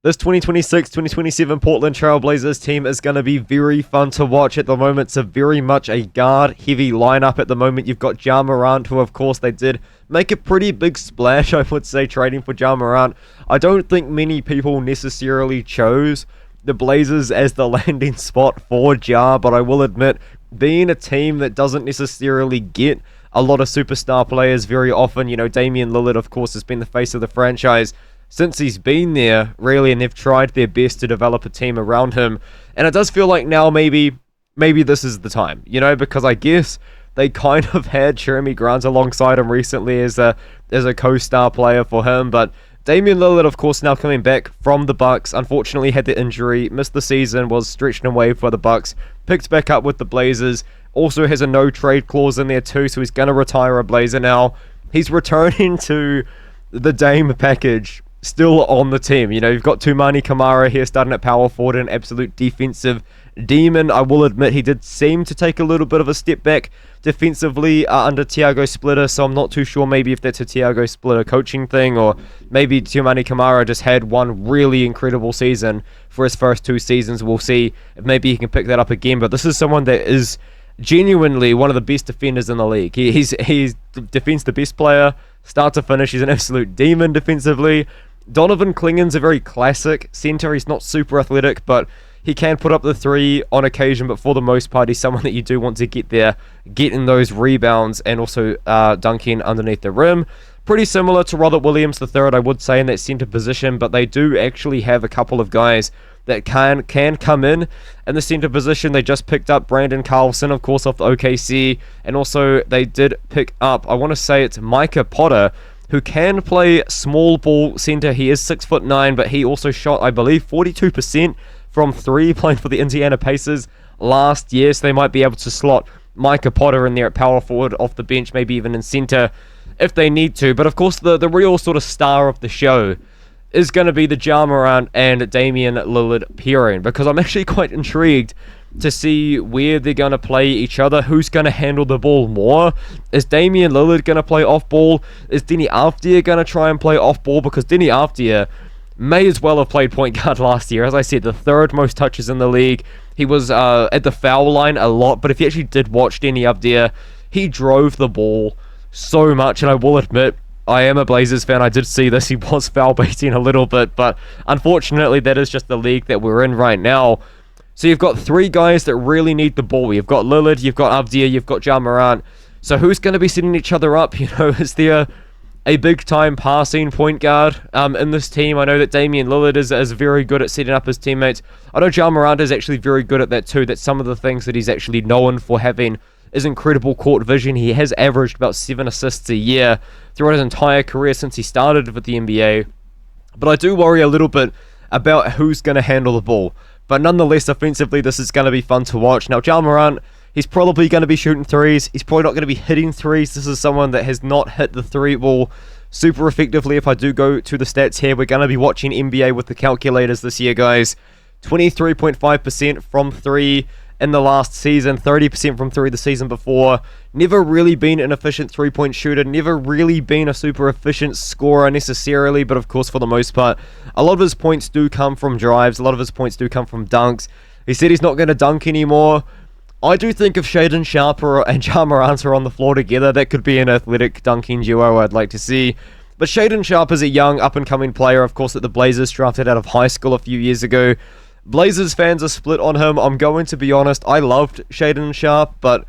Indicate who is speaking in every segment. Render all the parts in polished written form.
Speaker 1: This 2026-2027 Portland Trailblazers team is going to be very fun to watch. At the moment, it's very much a guard-heavy lineup. At the moment, you've got Ja Morant, who, of course, they did make a pretty big splash, I would say, trading for Ja Morant. I don't think many people necessarily chose the Blazers as the landing spot for Ja, but I will admit, being a team that doesn't necessarily get a lot of superstar players very often, Damian Lillard, of course, has been the face of the franchise since he's been there, really, and they've tried their best to develop a team around him. And it does feel like now maybe this is the time, because I guess they kind of had Jeremy Grant alongside him recently as a co-star player for him. But Damian Lillard, of course, now coming back from the Bucks, unfortunately had the injury, missed the season, was stretched and waived by the Bucks, picked back up with the Blazers, also has a no-trade clause in there too, so he's going to retire a Blazer now. He's returning to the Dame package, still on the team. You've got Toumani Camara here starting at power forward, an absolute defensive demon. I will admit he did seem to take a little bit of a step back defensively under Tiago Splitter, so I'm not too sure maybe if that's a Tiago Splitter coaching thing, or maybe Toumani Camara just had one really incredible season for his first two seasons. We'll see if maybe he can pick that up again, but this is someone that is genuinely one of the best defenders in the league. He's defends the best player, start to finish. He's an absolute demon defensively. Donovan Clingan's a very classic center. He's not super athletic, but he can put up the three on occasion, but for the most part, he's someone that you do want to get there, getting those rebounds and also dunking underneath the rim. Pretty similar to Robert Williams III, I would say, in that center position, but they do actually have a couple of guys that can come in the center position. They just picked up Brandon Carlson, of course, off the OKC, and also they did pick up, I want to say it's Micah Potter, who can play small ball center. He is 6'9", but he also shot, I believe, 42% from three, playing for the Indiana Pacers last year, so they might be able to slot Micah Potter in there at power forward off the bench, maybe even in center if they need to. But of course, the real sort of star of the show is going to be the Ja Morant and Damian Lillard pairing, because I'm actually quite intrigued to see where they're going to play each other, who's going to handle the ball more. Is Damian Lillard going to play off ball? Is Deni Avdija going to try and play off ball? Because Deni Avdija may as well have played point guard last year. As I said, the third most touches in the league. He was at the foul line a lot, but if you actually did watch Deni Avdija, he drove the ball so much, and I will admit, I am a Blazers fan. I did see this. He was foul baiting a little bit, but unfortunately, that is just the league that we're in right now. So you've got three guys that really need the ball. You've got Lillard, you've got Avdija, you've got Ja Morant. So who's going to be setting each other up? Is there a big-time passing point guard in this team? I know that Damian Lillard is very good at setting up his teammates. I know Ja Morant is actually very good at that too. That's some of the things that he's actually known for having is incredible court vision. He has averaged about 7 assists a year throughout his entire career since he started with the NBA. But I do worry a little bit about who's going to handle the ball. But nonetheless, offensively, this is going to be fun to watch. Now, Ja Morant, he's probably going to be shooting threes. He's probably not going to be hitting threes. This is someone that has not hit the three ball super effectively. If I do go to the stats here, we're going to be watching NBA with the calculators this year, guys. 23.5% from three in the last season, 30% from three the season before. Never really been an efficient three-point shooter, never really been a super efficient scorer necessarily, but of course, for the most part, a lot of his points do come from drives, a lot of his points do come from dunks. He said he's not going to dunk anymore. I do think if Shaedon Sharpe and Ja Morant are on the floor together, that could be an athletic dunking duo I'd like to see. But Shaedon Sharpe is a young, up-and-coming player, of course, that the Blazers drafted out of high school a few years ago. Blazers fans are split on him. I'm going to be honest, I loved Shaedon Sharpe, but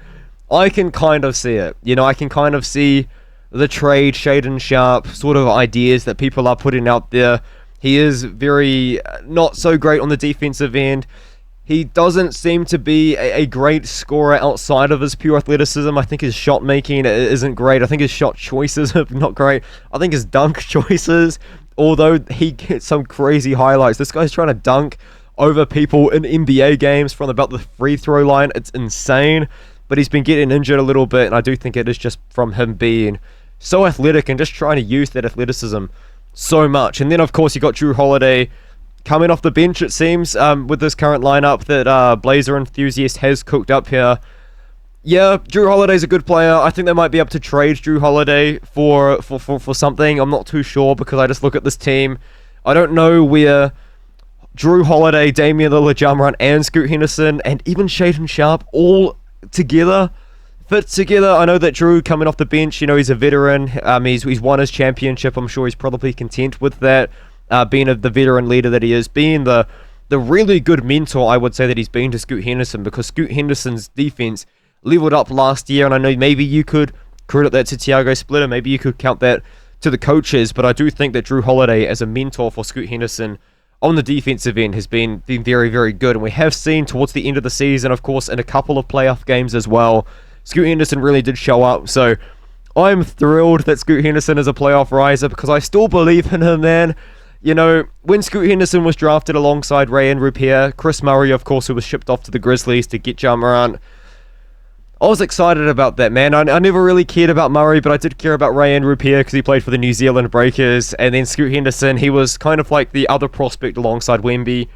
Speaker 1: I can kind of see it. I can kind of see the trade Shaedon Sharpe sort of ideas that people are putting out there. He is very not so great on the defensive end. He doesn't seem to be a great scorer outside of his pure athleticism. I think his shot making isn't great. I think his shot choices are not great. I think his dunk choices, although he gets some crazy highlights. This guy's trying to dunk over people in NBA games from about the free throw line. It's insane, but he's been getting injured a little bit, and I do think it is just from him being so athletic and just trying to use that athleticism so much. And then, of course, you got Jrue Holiday coming off the bench, it seems, with this current lineup that Blazer Enthusiast has cooked up here. Yeah, Jrue Holiday's a good player. I think they might be able to trade Jrue Holiday for something. I'm not too sure, because I just look at this team. I don't know where Drew Holiday, Damian Lillard, Ja Morant, and Scoot Henderson, and even Shaedon Sharpe all together, fit together. I know that Drew coming off the bench, he's a veteran. He's won his championship. I'm sure he's probably content with that, being the veteran leader that he is, being the really good mentor, I would say, that he's been to Scoot Henderson, because Scoot Henderson's defense leveled up last year, and I know maybe you could credit that to Thiago Splitter, maybe you could count that to the coaches, but I do think that Drew Holiday, as a mentor for Scoot Henderson on the defensive end, has been very, very good. And we have seen towards the end of the season, of course, in a couple of playoff games as well, Scoot Henderson really did show up. So I'm thrilled that Scoot Henderson is a playoff riser, because I still believe in him, man. When Scoot Henderson was drafted alongside Rayan Rupert, Chris Murray, of course, who was shipped off to the Grizzlies to get Ja Morant, I was excited about that, man. I never really cared about Murray, but I did care about Rayan Rupert because he played for the New Zealand Breakers. And then Scoot Henderson, he was kind of like the other prospect alongside Wemby.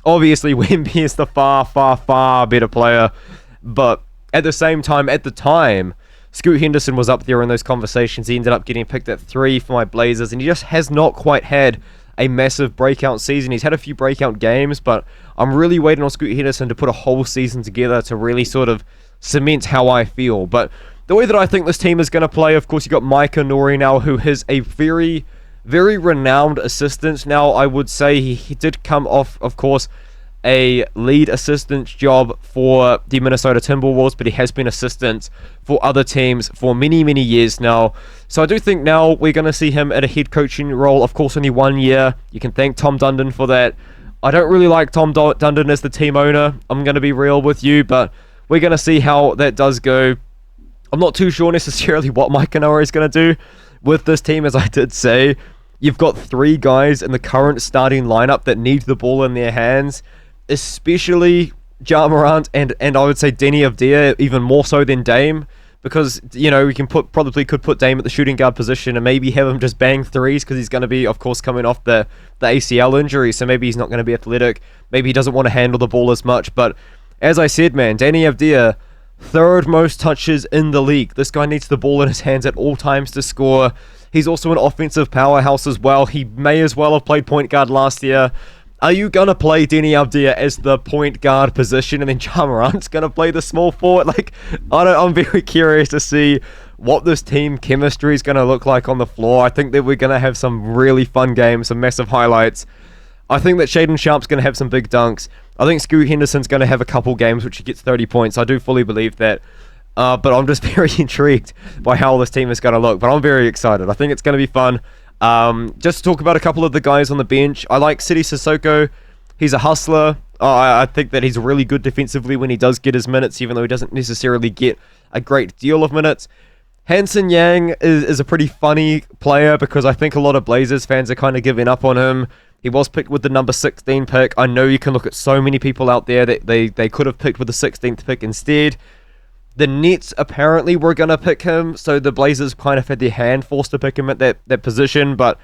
Speaker 1: Obviously, Wemby is the far, far, far better player. But at the same time, at the time, Scoot Henderson was up there in those conversations. He ended up getting picked at 3 for my Blazers, and he just has not quite had a massive breakout season. He's had a few breakout games, but I'm really waiting on Scoot Henderson to put a whole season together to really sort of cement how I feel. But the way that I think this team is going to play, of course, you got Micah Nori now, who is a very, very renowned assistant. Now, I would say he did come off, of course, a lead assistant job for the Minnesota Timberwolves, but he has been assistant for other teams for many, many years now. So I do think now we're going to see him at a head coaching role. Of course, only 1 year. You can thank Tom Dundon for that. I don't really like Tom Dundon as the team owner. I'm going to be real with you, but we're going to see how that does go. I'm not too sure necessarily what Mike Nori is going to do with this team. As I did say, you've got 3 guys in the current starting lineup that need the ball in their hands, especially Ja Morant and I would say Deni Avdija, even more so than Dame, because, we can probably could put Dame at the shooting guard position and maybe have him just bang threes, because he's going to be, of course, coming off the ACL injury, so maybe he's not going to be athletic. Maybe he doesn't want to handle the ball as much, but as I said, man, Deni Avdija, 3rd most touches in the league. This guy needs the ball in his hands at all times to score. He's also an offensive powerhouse as well. He may as well have played point guard last year. Are you going to play Deni Avdija as the point guard position, and then Ja Morant's going to play the small forward? I'm very curious to see what this team chemistry is going to look like on the floor. I think that we're going to have some really fun games, some massive highlights. I think that Shaedon Sharpe's going to have some big dunks. I think Scoot Henderson's going to have a couple games which he gets 30 points. I do fully believe that. But I'm just very intrigued by how this team is going to look. But I'm very excited. I think it's going to be fun. Just to talk about a couple of the guys on the bench, I like Sidi Sissoko. He's a hustler. I think that he's really good defensively when he does get his minutes, even though he doesn't necessarily get a great deal of minutes. Hanson Yang is a pretty funny player, because I think a lot of Blazers fans are kind of giving up on him. He was picked with the number 16 pick. I know you can look at so many people out there that they could have picked with the 16th pick instead. The Nets apparently were going to pick him, so the Blazers kind of had their hand forced to pick him at that position. But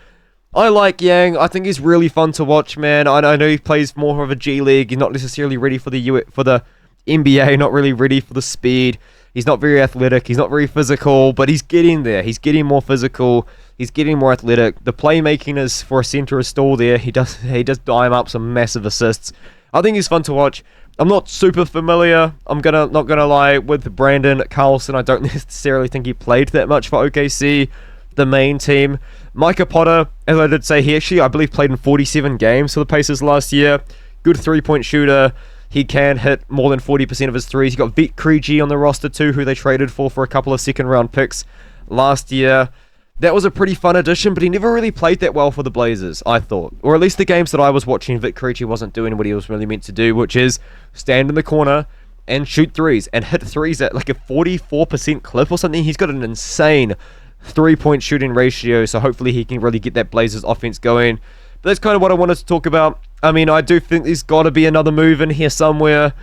Speaker 1: I like Yang. I think he's really fun to watch, man. I know he plays more of a G League. He's not necessarily ready for the NBA, not really ready for the speed. He's not very athletic. He's not very physical, but he's getting there. He's getting more physical. He's getting more athletic. The playmaking is for a center is still there. He does dime up some massive assists. I think he's fun to watch. I'm not super familiar, not gonna lie, with Brandon Carlson. I don't necessarily think he played that much for OKC, the main team. Micah Potter, as I did say, he actually, I believe, played in 47 games for the Pacers last year. Good 3-point shooter. He can hit more than 40% of his threes. You got Vit Krejci on the roster too, who they traded for a couple of second-round picks last year. That was a pretty fun addition, but he never really played that well for the Blazers, I thought. Or at least the games that I was watching, Vit Krejci wasn't doing what he was really meant to do, which is stand in the corner and shoot threes and hit threes at like a 44% clip or something. He's got an insane 3-point shooting ratio, so hopefully he can really get that Blazers offense going. But that's kind of what I wanted to talk about. I mean, I do think there's got to be another move in here somewhere.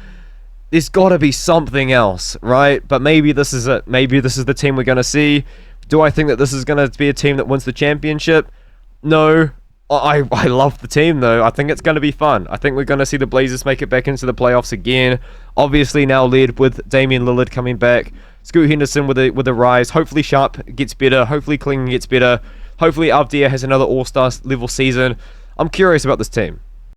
Speaker 1: There's got to be something else, right? But maybe this is it. Maybe this is the team we're going to see. Do I think that this is going to be a team that wins the championship? No. I love the team, though. I think it's going to be fun. I think we're going to see the Blazers make it back into the playoffs again. Obviously now led with Damian Lillard coming back. Scoot Henderson with a rise. Hopefully Sharpe gets better. Hopefully Kling gets better. Hopefully Avdija has another all-star level season. I'm curious about this team.